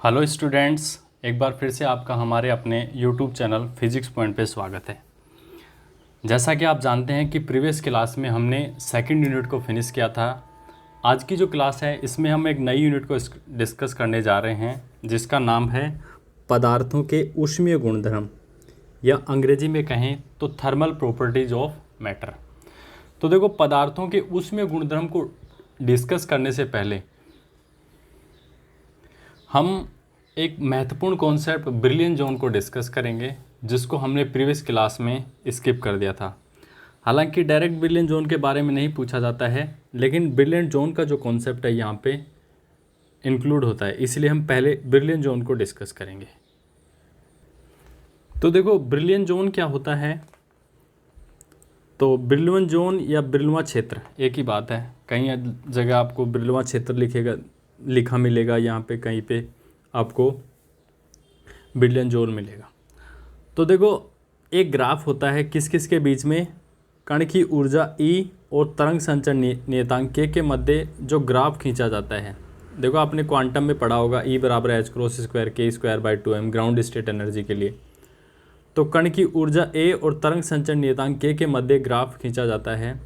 Hello students, एक बार फिर से आपका हमारे अपने यूट्यूब चैनल फिजिक्स पॉइंट पे स्वागत है। जैसा कि आप जानते हैं कि प्रीवियस क्लास में हमने सेकंड यूनिट को फिनिश किया था। आज की जो क्लास है इसमें हम एक नई यूनिट को डिस्कस करने जा रहे हैं जिसका नाम है पदार्थों के ऊष्मीय गुणधर्म, या अंग्रेजी में कहें तो थर्मल प्रॉपर्टीज ऑफ मैटर। तो देखो, पदार्थों के ऊष्मीय गुणधर्म को डिस्कस करने से पहले हम एक महत्वपूर्ण कॉन्सेप्ट ब्रिलियंट जोन को डिस्कस करेंगे, जिसको हमने प्रीवियस क्लास में स्किप कर दिया था। हालांकि डायरेक्ट ब्रिलियंट जोन के बारे में नहीं पूछा जाता है, लेकिन ब्रिलियंट जोन का जो कॉन्सेप्ट है यहाँ पे इंक्लूड होता है, इसलिए हम पहले ब्रिलियंट जोन को डिस्कस करेंगे। तो देखो, ब्रिलियंट जोन क्या होता है। तो ब्रिलियंट जोन या ब्रिलवा क्षेत्र एक ही बात है। कहीं जगह आपको ब्रिलवा क्षेत्र लिखा मिलेगा, यहाँ पे कहीं पे आपको ब्रिलियंट जोन मिलेगा। तो देखो, एक ग्राफ होता है किस किस के बीच में, कण की ऊर्जा E और तरंग संचरण नियतांक K के मध्य जो ग्राफ खींचा जाता है। देखो, आपने क्वांटम में पढ़ा होगा E बराबर h×² k²/2m ground state energy के लिए। तो कण की ऊर्जा A और तरंग संचरण नियतांक K के मध्य ग्राफ खींचा जाता है।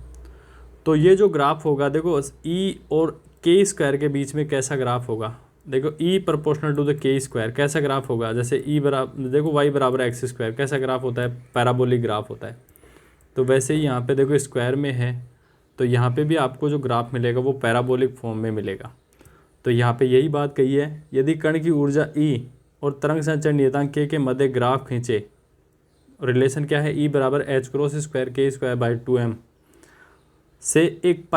तो ये जो ग्राफ होगा, देखो E और k² के बीच में कैसा ग्राफ होगा। देखो, E proportional to the k², कैसा ग्राफ होगा। जैसे E बराबर, देखो y बराबर x², कैसा ग्राफ होता है, पैराबोलिक ग्राफ होता है। तो वैसे ही यहाँ पे देखो स्क्वायर में है, तो यहाँ पे भी आपको जो ग्राफ मिलेगा वो पैराबोलिक फॉर्म में मिलेगा। तो यहाँ पे यही बात कही है, यदि कण की ऊर्जा E और तरंग संचरण नियतांक K के मध्य ग्राफ खींचे, रिलेशन क्या है, E बराबर h×² k²/2m से एक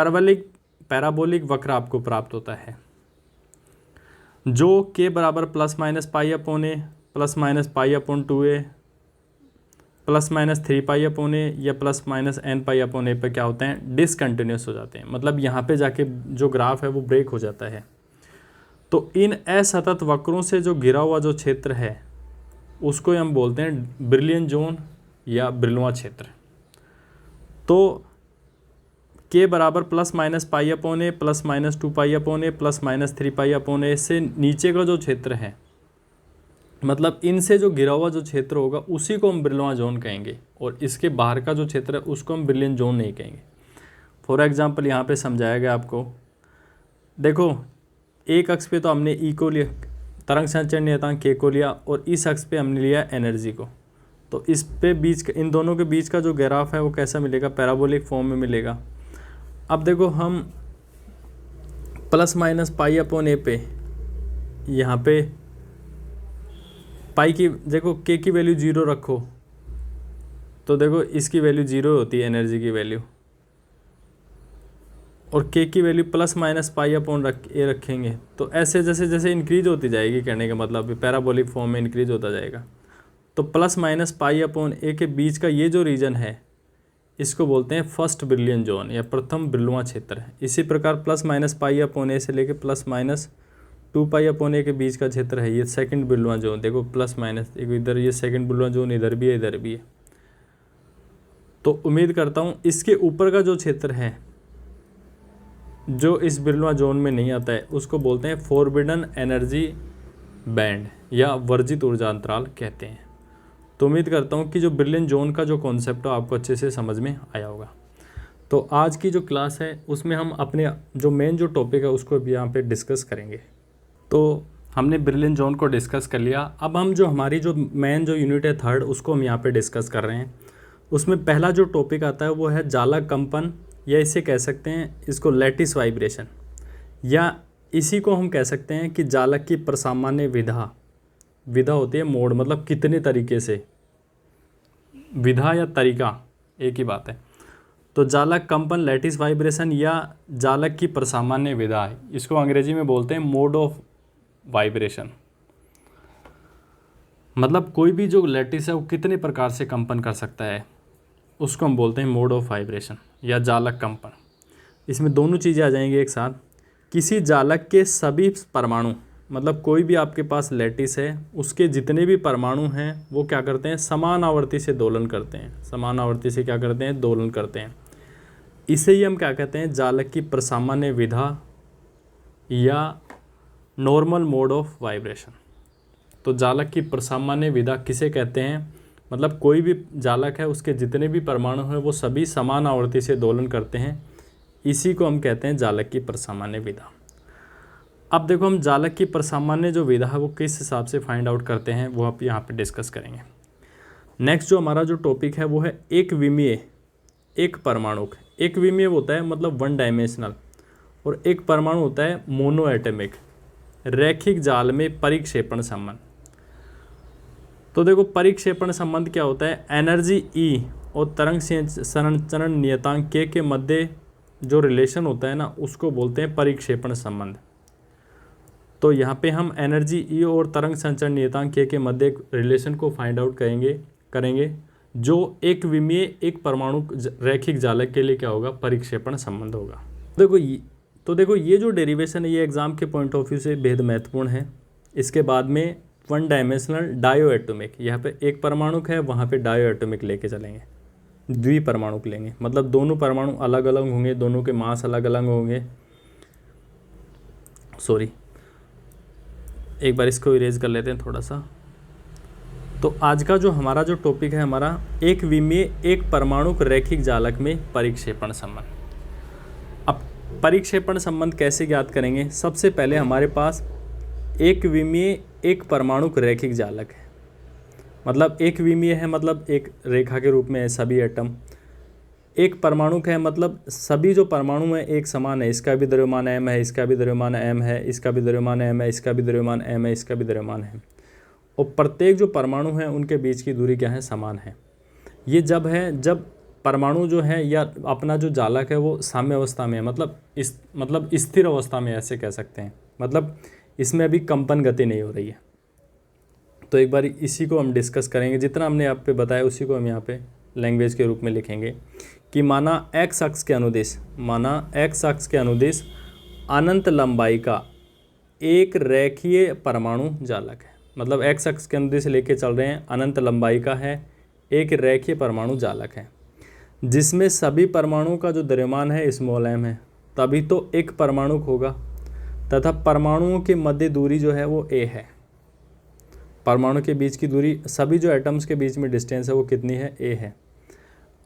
पैराबोलिक वक्र आपको प्राप्त होता है, जो k बराबर ±π/a ±π/2a ±3π/a या ±nπ/a पे क्या होते हैं, डिसकंटिन्यूस हो जाते हैं। मतलब यहाँ पे जाके जो ग्राफ है वो ब्रेक हो जाता है। तो इन असतत वक्रों से जो घिरा हुआ जो क्षेत्र है उसको हम बोलते हैं ब्रिलियंट जोन या ब्रिलवा क्षेत्र। तो k बराबर ±π/a ±2π/a ±3π/a से नीचे का जो क्षेत्र है, मतलब इनसे जो घिरा हुआ जो क्षेत्र होगा उसी को हम ब्रिलवा जोन कहेंगे, और इसके बाहर का जो क्षेत्र है उसको हम ब्रिलियंट जोन नहीं कहेंगे। फॉर एग्जांपल यहाँ पे समझाया गया आपको। देखो, एक अक्ष पे तो हमने E को लिया, तरंग संचरण नियतांक K को लिया, और इस अक्ष पे हमने लिया एनर्जी को। तो इस पे इन दोनों के बीच का जो ग्राफ है वो कैसा मिलेगा, पैराबोलिक फॉर्म में मिलेगा। अब देखो, हम ±π/a पे यहाँ पे पाई की, देखो k की वैल्यू 0 रखो, तो देखो इसकी वैल्यू 0 होती है एनर्जी की वैल्यू, और k की वैल्यू ±π/a रखेंगे। तो ऐसे जैसे जैसे इंक्रीज होती जाएगी, कहने का मतलब पैराबोलिक फॉर्म में इंक्रीज होता जाएगा। तो ±π/a के बीच का ये जो रीजन है इसको बोलते हैं फर्स्ट ब्रिलियंट जोन या प्रथम ब्रिलवा क्षेत्र। इसी प्रकार ±π/a से लेके +-2π/a के बीच का क्षेत्र है ये सेकंड ब्रिलवा जोन। देखो +- इधर ये सेकंड ब्रिलवा जोन इधर भी है, इधर भी है। तो उम्मीद करता हूँ इसके ऊपर का जो क्षेत्र है जो इस ब्रिलवा जोन में नहीं आता है उसको बोलते हैं फॉरबिडन एनर्जी बैंड या वर्जित ऊर्जा अंतराल कहते हैं। तो उम्मीद करता हूँ कि जो ब्रिलियंट जोन का जो कॉन्सेप्ट है आपको अच्छे से समझ में आया होगा। तो आज की जो क्लास है उसमें हम अपने जो मेन जो टॉपिक है उसको भी यहाँ पे डिस्कस करेंगे। तो हमने ब्रिलियंट जोन को डिस्कस कर लिया। अब हम जो हमारी जो मेन जो यूनिट है थर्ड, उसको हम यहाँ पे डिस्कस कर रहे हैं। उसमें पहला जो टॉपिक आता है वो है जालक कंपन, या इसे कह सकते हैं इसको लैटिस वाइब्रेशन, या इसी को हम कह सकते हैं कि जालक की प्रसामान्य विधा होती है मोड, मतलब कितने तरीके से, विधा या तरीका एक ही बात है। तो जालक कंपन, लैटिस वाइब्रेशन या जालक की प्रसामान्य विधा, इसको अंग्रेजी में बोलते हैं मोड ऑफ वाइब्रेशन। मतलब कोई भी जो लैटिस है वो कितने प्रकार से कंपन कर सकता है उसको हम बोलते हैं मोड ऑफ वाइब्रेशन या जालक कंपन। इसमें दोनों चीज़ें आ जाएंगी एक साथ। किसी जालक के सभी परमाणु, मतलब कोई भी आपके पास लैटिस है उसके जितने भी परमाणु हैं वो क्या करते हैं, समान आवर्ती से दोलन करते हैं। समान आवर्ती से क्या करते हैं, दोलन करते हैं। इसे ही हम क्या कहते हैं, जालक की प्रसामान्य विधा या नॉर्मल मोड ऑफ वाइब्रेशन। तो जालक की प्रसामान्य विधा किसे कहते हैं? मतलब कोई भी जालक है उसके जितने भी परमाणु हैं वो सभी समान आवर्ती से दोलन करते हैं, इसी को हम कहते हैं जालक की प्रसामान्य विधा। अब देखो हम जालक की प्रसामान्य जो विधा है वो किस हिसाब से फाइंड आउट करते हैं वो आप यहाँ पे डिस्कस करेंगे। नेक्स्ट जो हमारा जो टॉपिक है वो है एक विमीय एक परमाणुक। एक विमीय होता है मतलब वन डायमेंशनल, और एक परमाणु होता है मोनो एटमिक, रैखिक जाल में परिक्षेपण संबंध। तो देखो परिक्षेपण संबंध क्या होता है? एनर्जी ई और तरंग संचरण नियतांक के मध्य जो रिलेशन होता है ना उसको बोलते हैं परिक्षेपण संबंध। तो यहाँ पे हम एनर्जी ई और तरंग संचरण नियतांक के मध्य एक रिलेशन को फाइंड आउट करेंगे जो एक विमीय एक परमाणु रैखिक जालक के लिए क्या होगा? परिक्षेपण संबंध होगा। देखो ये जो डेरिवेशन है ये एग्जाम के पॉइंट ऑफ व्यू से बेहद महत्वपूर्ण है। इसके बाद में वन डायमेंशनल डायो एटॉमिक, यहाँ पे एक परमाणु है वहाँ पे डायो एटॉमिक लेके चलेंगे, द्विपरमाणुक लेंगे, मतलब दोनों परमाणु अलग अलग होंगे, दोनों के मास अलग अलग होंगे। एक बार इसको इरेज कर लेते हैं थोड़ा सा। तो आज का जो हमारा जो टॉपिक है हमारा एक विमीय एक परमाणुक रैखिक जालक में परिक्षेपण संबंध। अब परिक्षेपण संबंध कैसे ज्ञात करेंगे? सबसे पहले हमारे पास एक विमीय एक परमाणुक रैखिक जालक है, मतलब एक विमीय है मतलब एक रेखा के रूप में है सभी एटम। एक परमाणुक है मतलब सभी जो परमाणु हैं एक समान है, इसका भी द्रव्यमान m है, इसका भी द्रव्यमान m है, इसका भी द्रव्यमान m है, इसका भी द्रव्यमान m है, इसका भी द्रव्यमान है, और प्रत्येक जो परमाणु हैं उनके बीच की दूरी क्या है? समान है। ये जब परमाणु जो है या अपना जो जालक है वो साम्य अवस्था में है, मतलब स्थिर अवस्था में ऐसे कह सकते हैं, मतलब इसमें अभी कंपन गति नहीं हो रही है। तो एक बार इसी को हम डिस्कस करेंगे, जितना हमने आप पे बताया उसी को हम यहाँ पे लैंग्वेज के रूप में लिखेंगे कि माना x अक्ष के अनुदिश अनंत लंबाई का एक रेखीय परमाणु जालक है, मतलब x अक्ष के अनुदिश लेके चल रहे हैं, अनंत लंबाई का है, एक रेखीय परमाणु जालक है जिसमें सभी परमाणुओं का जो द्रव्यमान है स्मॉल m है, तभी तो एक परमाणु होगा, तथा परमाणुओं के मध्य दूरी जो है वो a है। परमाणु के बीच की दूरी, सभी जो एटम्स के बीच में डिस्टेंस है वो कितनी है? a है।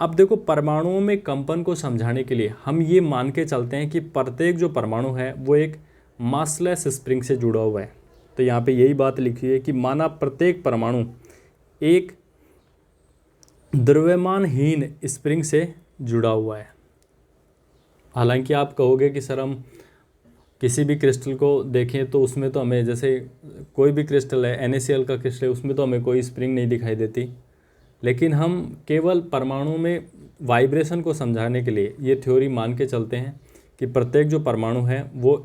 अब देखो परमाणुओं में कंपन को समझाने के लिए हम ये मान के चलते हैं कि प्रत्येक जो परमाणु है वो एक मासलेस स्प्रिंग से जुड़ा हुआ है। तो यहाँ पे यही बात लिखी है कि माना प्रत्येक परमाणु एक द्रव्यमानहीन स्प्रिंग से जुड़ा हुआ है। हालांकि आप कहोगे कि सर हम किसी भी क्रिस्टल को देखें तो उसमें तो हमें, जैसे कोई भी क्रिस्टल है NaCl का क्रिस्टल है, उसमें तो हमें कोई स्प्रिंग नहीं दिखाई देती, लेकिन हम केवल परमाणु में वाइब्रेशन को समझाने के लिए ये थ्योरी मान के चलते हैं कि प्रत्येक जो परमाणु है वो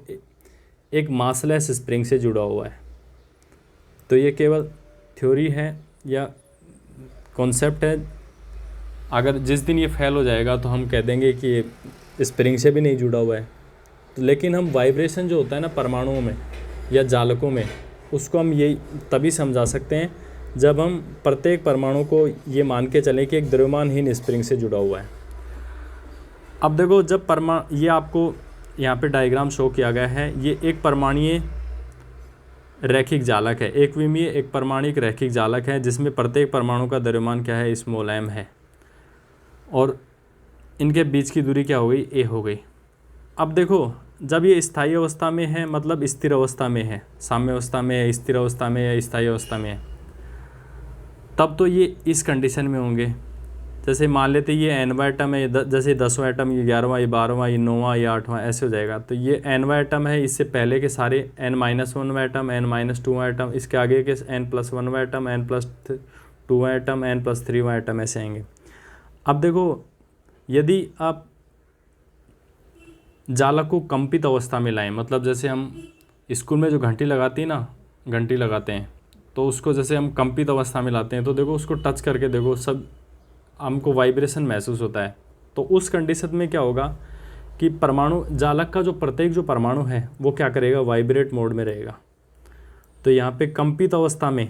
एक मासलेस स्प्रिंग से जुड़ा हुआ है। तो ये केवल थ्योरी है या कॉन्सेप्ट है। अगर जिस दिन ये फेल हो जाएगा तो हम कह देंगे कि ये स्प्रिंग से भी नहीं जुड़ा हुआ है। तो लेकिन हम वाइब्रेशन जो होता है ना परमाणुओं में या जालकों में, उसको हम यही तभी समझा सकते हैं जब हम प्रत्येक परमाणु को ये मान के चलें कि एक द्रव्यमानहीन स्प्रिंग से जुड़ा हुआ है। अब देखो जब ये आपको यहाँ पे डायग्राम शो किया गया है, ये एक परमाणुीय रैखिक जालक है, एक विमीय एक परमाणुक रैखिक जालक है जिसमें प्रत्येक परमाणु का द्रव्यमान क्या है? स्मॉल m है, और इनके बीच की दूरी क्या हो गई? a हो गई। अब देखो जब ये स्थायी अवस्था में है, मतलब स्थिर अवस्था में है, साम्य अवस्था में है, स्थिर अवस्था में या स्थायी अवस्था में है, तब तो ये इस कंडीशन में होंगे। जैसे मान लेते ये nवां एटम है, जैसे 10वां एटम, ये 11वां, ये 12वां, ये 9वां, ये 8वां, ऐसे हो जाएगा। तो ये nवां एटम है, इससे पहले के सारे n-1वां एटम, n-2वां एटम, इसके आगे के n+1वां एटम, n+2वां एटम, n+3वां एटम, ऐसे आएंगे। अब देखो यदि आप जालक को कंपित अवस्था में लाएं, मतलब जैसे हम स्कूल में जो घंटी लगाते हैं तो उसको जैसे हम कंपित अवस्था में लाते हैं, तो देखो उसको टच करके देखो सब हमको वाइब्रेशन महसूस होता है। तो उस कंडीशन में क्या होगा कि परमाणु जालक का जो प्रत्येक जो परमाणु है वो क्या करेगा? वाइब्रेट मोड में रहेगा। तो यहाँ पे कंपित अवस्था में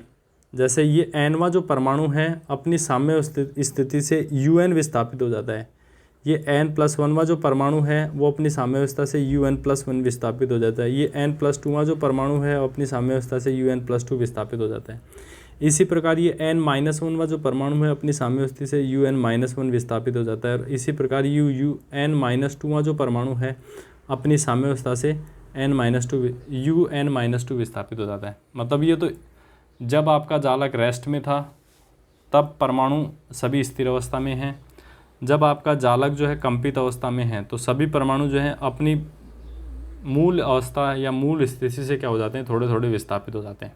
जैसे ये nवां जो परमाणु है अपनी साम्य स्थिति से un विस्थापित हो जाता है। ये n+1वां जो परमाणु है वो अपनी साम्यावस्था से UN+1 विस्थापित हो जाता है। ये n+2वां जो परमाणु है वो अपनी साम्यावस्था से UN+2 विस्थापित हो जाता है। इसी प्रकार ये n-1वां जो परमाणु है अपनी साम्यावस्था से UN-1 विस्थापित हो जाता है। और इसी प्रकार UN-2वां जो परमाणु है अपनी साम्यावस्था से UN-2 विस्थापित हो जाता है। मतलब ये तो जब आपका जालक रेस्ट में था तब परमाणु सभी स्थिर अवस्था में हैं। जब आपका जालक जो है कंपित अवस्था में है तो सभी परमाणु जो हैं अपनी मूल अवस्था या मूल स्थिति से क्या हो जाते हैं, थोड़े थोड़े विस्थापित हो जाते हैं।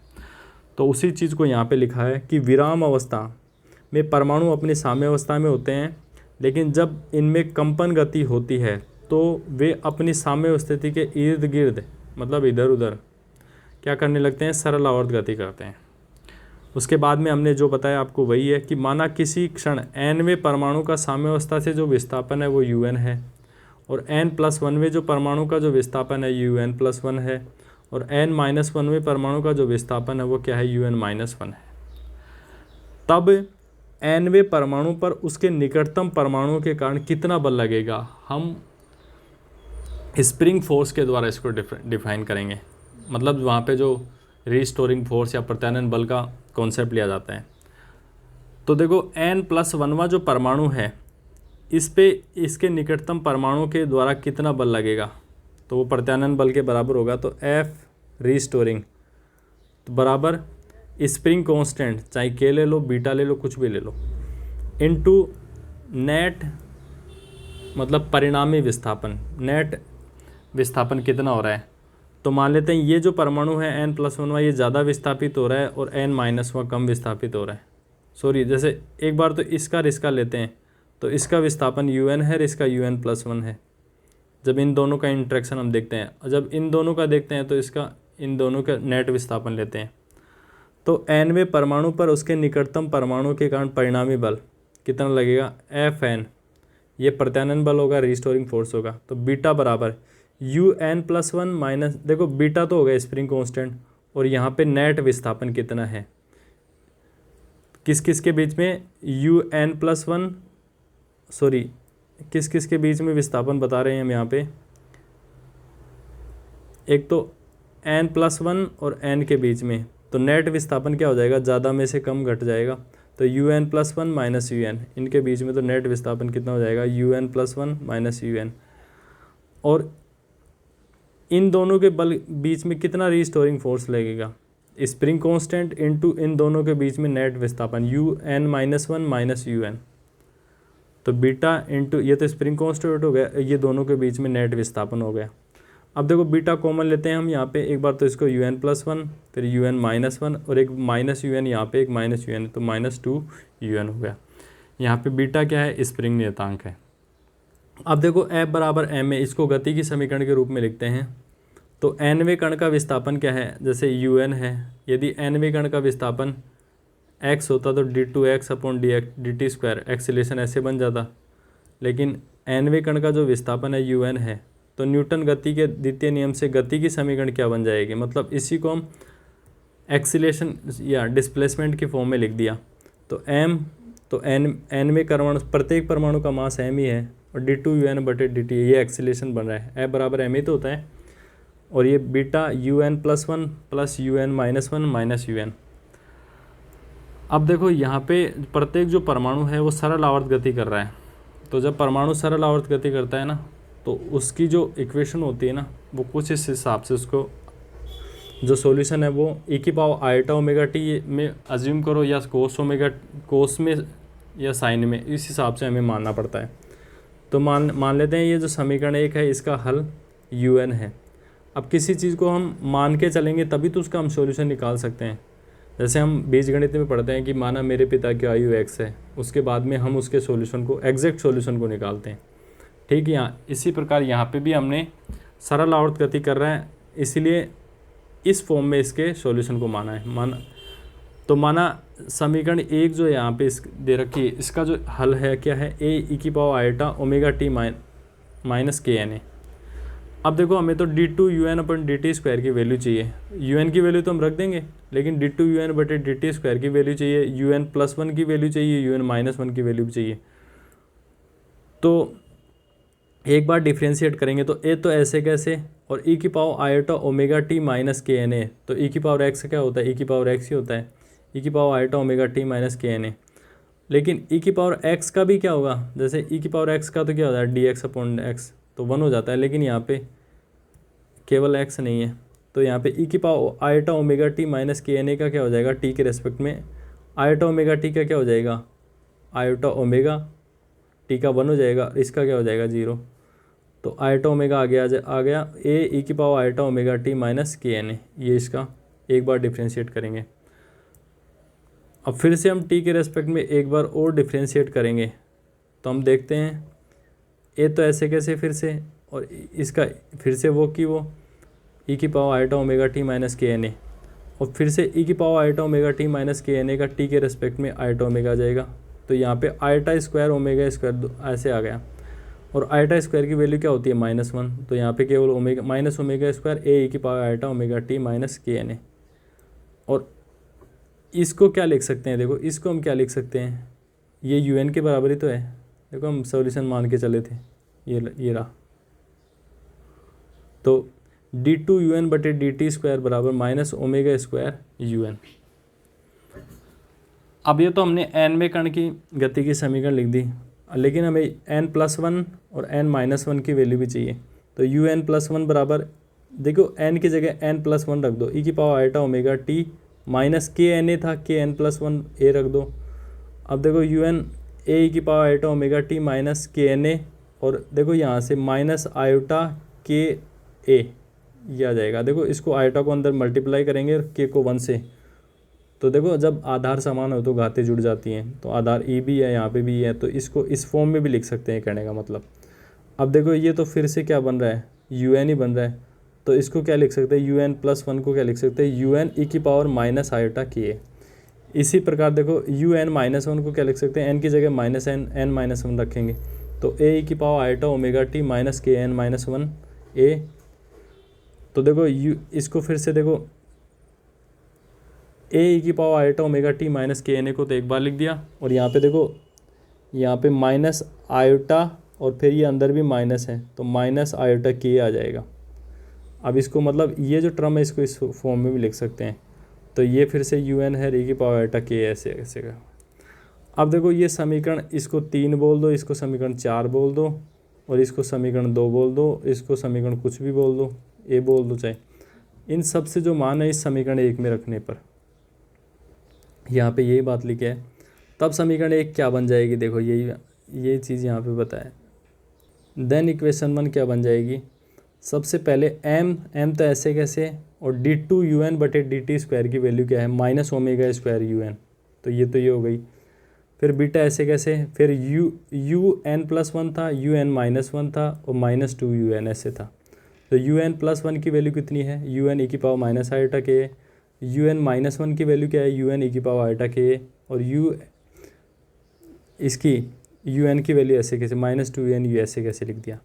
तो उसी चीज़ को यहाँ पे लिखा है कि विराम अवस्था में परमाणु अपनी साम्य अवस्था में होते हैं, लेकिन जब इनमें कंपन गति होती है तो वे अपनी साम्य स्थिति के इर्द गिर्द मतलब इधर उधर क्या करने लगते हैं, सरल आवर्त गति करते हैं। उसके बाद में हमने जो बताया आपको वही है कि माना किसी क्षण nवें परमाणु का साम्यावस्था से जो विस्थापन है वो UN है और n+1वें जो परमाणु का जो विस्थापन है UN+1 है और n-1वें परमाणु का जो विस्थापन है वो क्या है, UN-1 है। तब nवें परमाणु पर उसके निकटतम परमाणुओं के कारण कितना बल लगेगा, हम स्प्रिंग फोर्स के द्वारा इसको डिफाइन करेंगे। मतलब वहाँ पे जो रीस्टोरिंग फोर्स या प्रत्यानयन बल का कॉन्सेप्ट लिया जाता है। तो देखो n+1वां जो परमाणु है इस पे इसके निकटतम परमाणु के द्वारा कितना बल लगेगा, तो वो प्रत्यानयन बल के बराबर होगा। तो F रीस्टोरिंग तो बराबर स्प्रिंग कांस्टेंट, चाहे K ले लो, बीटा ले लो, कुछ भी ले लो, इनटू नेट मतलब परिणामी विस्थापन। नेट विस्थापन कितना हो रहा है, तो मान लेते हैं ये जो परमाणु है n+1वां ये ज़्यादा विस्थापित हो रहा है और n-वां कम विस्थापित हो रहा है। सॉरी, जैसे एक बार तो इसका और इसका लेते हैं तो इसका विस्थापन UN है और इसका UN+1 है। जब इन दोनों का इंट्रैक्शन हम देखते हैं और जब इन दोनों का देखते हैं तो इसका इन दोनों का नेट विस्थापन लेते हैं। तो nवें परमाणु पर उसके निकटतम परमाणु के कारण परिणामी बल कितना लगेगा, Fn। ये प्रत्यानयन बल होगा, रिस्टोरिंग फोर्स होगा। तो बीटा बराबर UN+1 माइनस, देखो बीटा तो होगा स्प्रिंग कांस्टेंट और यहाँ पे नेट विस्थापन कितना है किस किस के बीच में, UN+1 सॉरी किस किस के बीच में विस्थापन बता रहे हैं हम यहाँ पे, एक तो n+1 और n के बीच में। तो नेट विस्थापन क्या हो जाएगा, ज़्यादा में से कम घट जाएगा। तो UN+1 माइनस UN, इनके बीच में तो नेट विस्थापन कितना हो जाएगा, UN+1 माइनस UN। और इन दोनों के बल बीच में कितना रीस्टोरिंग फोर्स लगेगा, स्प्रिंग कांस्टेंट इनटू इन दोनों के बीच में नेट विस्थापन UN-1 माइनस UN। तो बीटा इनटू ये तो स्प्रिंग कांस्टेंट हो गया, ये दोनों के बीच में नेट विस्थापन हो गया। अब देखो बीटा कॉमन लेते हैं हम यहाँ पे, एक बार तो इसको UN+1 फिर UN-1 और एक माइनस UN यहाँ पे, एक माइनस UN, तो -2 UN हो गया। यहाँ पे बीटा क्या है, स्प्रिंग नियतांक है। अब देखो F बराबर ma, इसको गति की समीकरण के रूप में लिखते हैं। तो nवें कण का विस्थापन क्या है, जैसे UN है, यदि nवें कण का विस्थापन x होता तो d2x/dt², एक्सीलरेशन ऐसे बन जाता। लेकिन nवें कण का जो विस्थापन है UN है, तो न्यूटन गति के द्वितीय नियम से गति की समीकरण क्या बन जाएगी, मतलब इसी को हम एक्सीलरेशन या डिस्प्लेसमेंट की फॉर्म में लिख दिया। तो m तो nवें परमाणु, प्रत्येक परमाणु का मास m ही है और d2UN/dt ये एक्सीलरेशन बन रहा है। F बराबर m ही तो होता है। और ये beta UN+1 plus UN-1 minus UN। अब देखो यहाँ पे प्रत्येक जो परमाणु है वो सरल आवर्त गति कर रहा है। तो जब परमाणु सरल आवर्त गति करता है ना, तो उसकी जो इक्वेशन होती है ना वो कुछ इस हिसाब से, उसको जो सॉल्यूशन है वो e⁻⁰ में अज्यूम करो या कोस में या साइन में, इस हिसाब से हमें मानना पड़ता है। तो मान लेते हैं ये जो समीकरण 1 है इसका हल UN है। अब किसी चीज़ को हम मान के चलेंगे तभी तो उसका हम सॉल्यूशन निकाल सकते हैं। जैसे हम बीजगणित में पढ़ते हैं कि माना मेरे पिता की आयु x है, उसके बाद में हम उसके सॉल्यूशन को, एग्जैक्ट सॉल्यूशन को निकालते हैं। ठीक है, यहाँ इसी प्रकार यहाँ पे भी हमने सरल आवर्त गति कर रहा है, इसलिए इस फॉर्म में इसके सॉल्यूशन को माना है। माना समीकरण 1 जो यहाँ पे दे रखी है, इसका जो हल है क्या है, a⁻⁰ माइनस kna। अब देखो हमें तो d2UN/dt² की वैल्यू चाहिए। UN की वैल्यू तो हम रख देंगे, लेकिन d2UN/dt² की वैल्यू चाहिए, UN+1 की वैल्यू चाहिए, UN-1 की वैल्यू भी चाहिए। तो एक बार डिफ्रेंशिएट करेंगे तो ए तो ऐसे कैसे, और ई की power iota omega T minus के एन ए, तो ई की पावर एक्स क्या होता है, ई की पावर एक्स ही होता है, ई की power iota omega T minus के एन ए। लेकिन ई की पावर एक्स का भी क्या होगा, जैसे ई की पावर एक्स का तो क्या होता है डी एक्स अपॉन एक्स, तो 1 हो जाता है, लेकिन यहाँ पे केवल एक्स नहीं है, तो यहाँ पे ई की power iota omega T minus के एन ए का क्या हो जाएगा, टी के रेस्पेक्ट में आयोटा ओमेगा टी का क्या हो जाएगा, आयोटा ओमेगा टी का 1 हो जाएगा, इसका क्या हो जाएगा 0, तो आयोटा ओमेगा आ गया ए ई की power iota omega T minus के एन ए, ये इसका एक बार डिफ्रेंशिएट करेंगे। अब फिर से हम टी के रेस्पेक्ट में एक बार और डिफ्रेंशिएट करेंगे, तो हम देखते हैं ए तो ऐसे कैसे फिर से, और इसका फिर से वो की वो ई की power iota omega T minus के एन ए, और फिर से ई की power iota omega T minus के एन ए का टी के रेस्पेक्ट में आयोटा ओमेगा आ जाएगा, तो यहाँ पे आयोटा स्क्वायर ओमेगा स्क्वायर ऐसे आ गया, और आयोटा स्क्वायर की वैल्यू क्या होती है -1, तो यहाँ पे केवल ओमेगा माइनस ओमेगा स्क्वायर ए ई की power iota omega T minus के एन ए। और इसको क्या लिख सकते हैं, देखो इसको हम क्या लिख सकते हैं, ये यू एन के बराबर ही तो है, देखो हम सॉल्यूशन मान के चले थे, ये रहा, तो डी टू यू एन बटे डी टी स्क्वायर बराबर minus omega square U N. अब ये तो हमने एन में कण की गति की समीकरण लिख दी, लेकिन हमें n+1 और n-1 की वैल्यू भी चाहिए, तो यू एन प्लस वन बराबर, देखो n की जगह n+1 रख दो, ई की power iota omega T minus के एन ए था, के n+1 ए रख दो। अब देखो यू एन ए ई की power iota omega T minus के एन ए, और देखो यहाँ से माइनस आयोटा के ए ये आ जाएगा, देखो इसको आयोटा को अंदर मल्टीप्लाई करेंगे और के को 1 से, तो देखो जब आधार समान हो तो घातें जुड़ जाती हैं, तो आधार ई भी है यहाँ पे भी है, तो इसको इस फॉर्म में भी लिख सकते हैं कहने का मतलब। अब देखो ये तो फिर से क्या बन रहा है, यू एन ही बन रहा है, तो इसको क्या लिख सकते हैं, यू एन प्लस 1 को क्या लिख सकते हैं, यू एन ई की पावर माइनस आयोटा के ए। इसी प्रकार देखो यू एन -1 को क्या लिख सकते हैं, एन की जगह -n-1 रखेंगे, तो ए ई की power iota omega T minus के एन -1 ए। तो देखो यू इसको फिर से देखो ए ई की power iota omega T minus के एन ए को तो एक बार लिख दिया, और यहाँ पे देखो यहाँ पे माइनस आयोटा और फिर ये अंदर भी माइनस है, तो माइनस आयोटा के आ जाएगा। अब इसको मतलब ये जो टर्म है इसको इस फॉर्म में भी लिख सकते हैं, तो ये फिर से यू एन है ई की पावर आयोटा के ऐसे ऐसे का। अब देखो ये समीकरण, इसको 3 बोल दो, इसको समीकरण 4 बोल दो, और इसको समीकरण 2 बोल दो, इसको समीकरण कुछ भी बोल दो, ए बोल दो चाहे, इन सब से जो मान है इस समीकरण 1 में रखने पर, यहाँ पे यही बात लिखी है, तब समीकरण 1 क्या बन जाएगी, देखो ये चीज़ यहाँ पे बताए। देन इक्वेशन 1 क्या बन जाएगी, सबसे पहले m तो ऐसे कैसे, और डी टू यू एन बटे डी टी स्क्वायर की वैल्यू क्या है, minus omega square U N, तो ये हो गई। फिर बीटा ऐसे कैसे, फिर यू एन प्लस 1 था, यू एन -1 था, और -2 यू एन ऐसे था, तो यू एन प्लस 1 की वैल्यू कितनी है, यू एन ई की पावर माइनस आयोटा के, यू एन -1 की वैल्यू क्या है, यू एन ई की पावर आयोटा के, और इसकी यू एन की वैल्यू ऐसे कैसे, -2 एन यू ऐसे कैसे लिख दिया।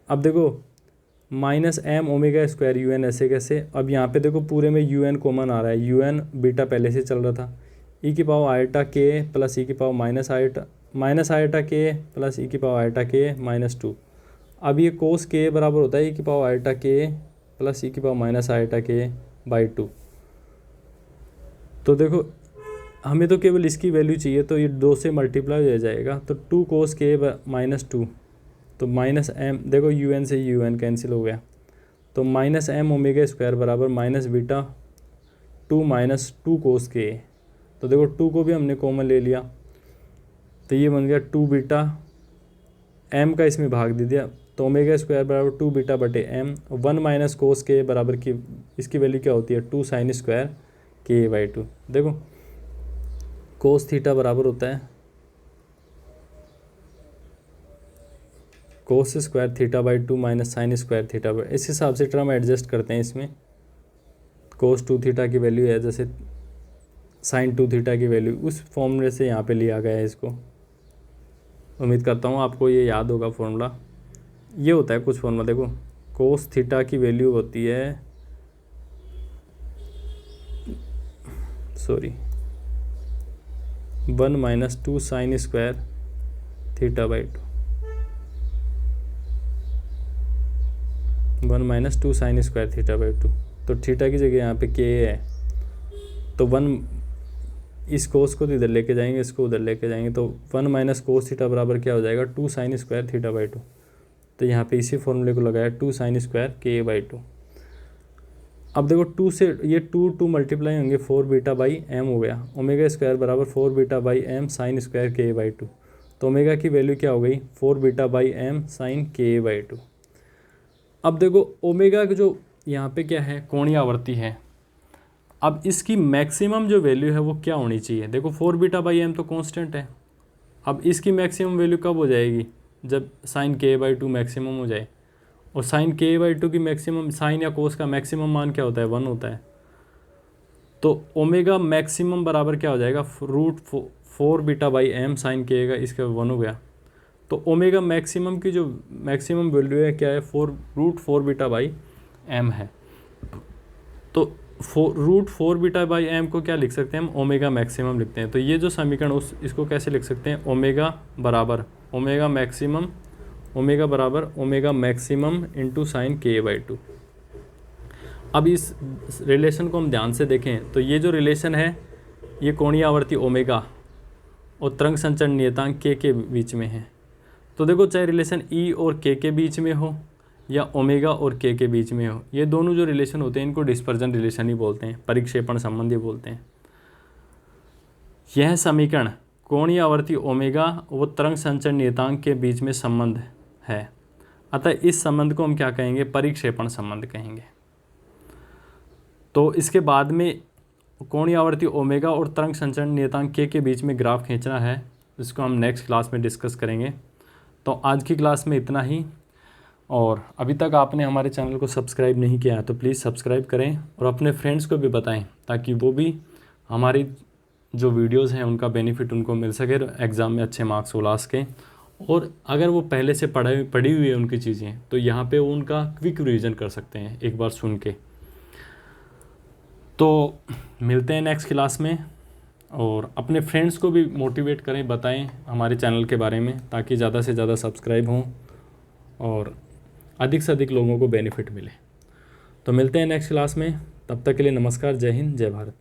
अब देखो -m omega square U N ऐसे कैसे, अब यहाँ पे देखो पूरे में यू एन कॉमन आ रहा है, यू एन बीटा पहले से चल रहा था, ई की पावर आयोटा के प्लस ई की पावर माइनस आयोटा के प्लस ई की पावर आयोटा के -2। अब ये कोस के बराबर होता है ई की पावर आयोटा के प्लस ई की पावर माइनस आयोटा के बाई 2। तो देखो हमें तो केवल इसकी वैल्यू चाहिए, तो ये 2 से मल्टीप्लाई हो जाएगा, तो 2 कोस के -2, तो -m, देखो यू एन से यू एन कैंसिल हो गया, तो -m ओमेगा स्क्वायर बराबर माइनस बीटा 2 कोस के, तो देखो 2 को भी हमने कॉमन ले लिया, तो ये बन गया 2 बीटा, m का इसमें भाग दे दिया, तो ओमेगा स्क्वायर बराबर 2 बीटा बटे m, 1 माइनस कोस के बराबर की इसकी वैल्यू क्या होती है, 2 साइन स्क्वायर के बाई 2। देखो कोस थीटा बराबर होता है cos square theta by 2 minus sine square theta by, इस हिसाब से टर्म एडजस्ट करते हैं। इसमें कोस 2 थीटा की वैल्यू है जैसे साइन 2 थीटा की वैल्यू, उस फॉर्मूले से यहाँ पे लिया गया है इसको। उम्मीद करता हूँ आपको ये याद होगा फॉर्मूला, ये होता है कुछ फॉर्मूला, देखो कोस थीटा की वैल्यू होती है, sorry 1 - 2 sine square theta by 2, minus 2 sine square theta by 2। तो थीटा की जगह यहाँ पे के है, तो 1 इस कोस को तो इधर लेके जाएंगे, इसको उधर लेके जाएंगे, तो 1 माइनस कोस थीटा बराबर क्या हो जाएगा 2 साइन स्क्वायर थीटा बाई 2। तो यहाँ पे इसी फॉर्मूले को लगाया 2 साइन स्क्वायर के बाई 2। अब देखो 2 से ये 2 मल्टीप्लाई होंगे 4 बीटा बाई एम हो गया, ओमेगा स्क्वायर बराबर 4 beta by M sine square K by 2। तो ओमेगा की वैल्यू क्या हो गई 4 beta by M sine K by 2। अब देखो ओमेगा का जो यहाँ पे क्या है कोणीय आवर्ती है, अब इसकी मैक्सिमम जो वैल्यू है वो क्या होनी चाहिए। देखो 4 बीटा बाई एम तो कांस्टेंट है, अब इसकी मैक्सिमम वैल्यू कब हो जाएगी जब साइन के बाई 2 मैक्सिमम हो जाए, और साइन के बाई 2 की मैक्सिमम, साइन या कोस का मैक्सिमम मान क्या होता है 1 होता है। तो ओमेगा मैक्सिमम बराबर क्या हो जाएगा √4 बीटा बाई एम साइन के का, इसका 1 हो गया। तो ओमेगा मैक्सिमम की जो मैक्सिमम वैल्यू है क्या है √4 बीटा बाई एम है। तो √4 बीटा बाई एम को क्या लिख सकते हैं हम ओमेगा मैक्सिमम लिखते हैं। तो ये जो समीकरण इसको कैसे लिख सकते हैं ओमेगा बराबर omega maximum into sine K by 2। अब इस रिलेशन को हम ध्यान से देखें तो ये जो रिलेशन है ये कोणीय आवर्ती ओमेगा और तरंग संचरण नियतांक के बीच में है। तो देखो चाहे रिलेशन ई और के बीच में हो या ओमेगा और के बीच में हो, ये दोनों जो रिलेशन होते हैं इनको डिस्पर्जन रिलेशन ही बोलते हैं, परिक्षेपण संबंध ही बोलते हैं। यह समीकरण कोणीय आवर्ती ओमेगा व तरंग संचरण नियतांक के बीच में संबंध है, अतः इस संबंध को हम क्या कहेंगे परिक्षेपण संबंध कहेंगे। तो इसके बाद में कोणीय आवर्ती ओमेगा और तरंग संचरण नियतांक के बीच में ग्राफ खींचना है, इसको हम नेक्स्ट क्लास में डिस्कस करेंगे। तो आज की क्लास में इतना ही, और अभी तक आपने हमारे चैनल को सब्सक्राइब नहीं किया है तो प्लीज़ सब्सक्राइब करें और अपने फ्रेंड्स को भी बताएं ताकि वो भी हमारी जो वीडियोस हैं उनका बेनिफिट उनको मिल सके, एग्ज़ाम में अच्छे मार्क्स वो ला सकें। और अगर वो पहले से पढ़ी हुई है उनकी चीज़ें तो यहाँ पे वो उनका क्विक रिवीजन कर सकते हैं एक बार सुन के। तो मिलते हैं नेक्स्ट क्लास में, और अपने फ्रेंड्स को भी मोटिवेट करें, बताएं हमारे चैनल के बारे में ताकि ज़्यादा से ज़्यादा सब्सक्राइब हों और अधिक से अधिक लोगों को बेनिफिट मिले। तो मिलते हैं नेक्स्ट क्लास में, तब तक के लिए नमस्कार, जय हिंद, जय भारत।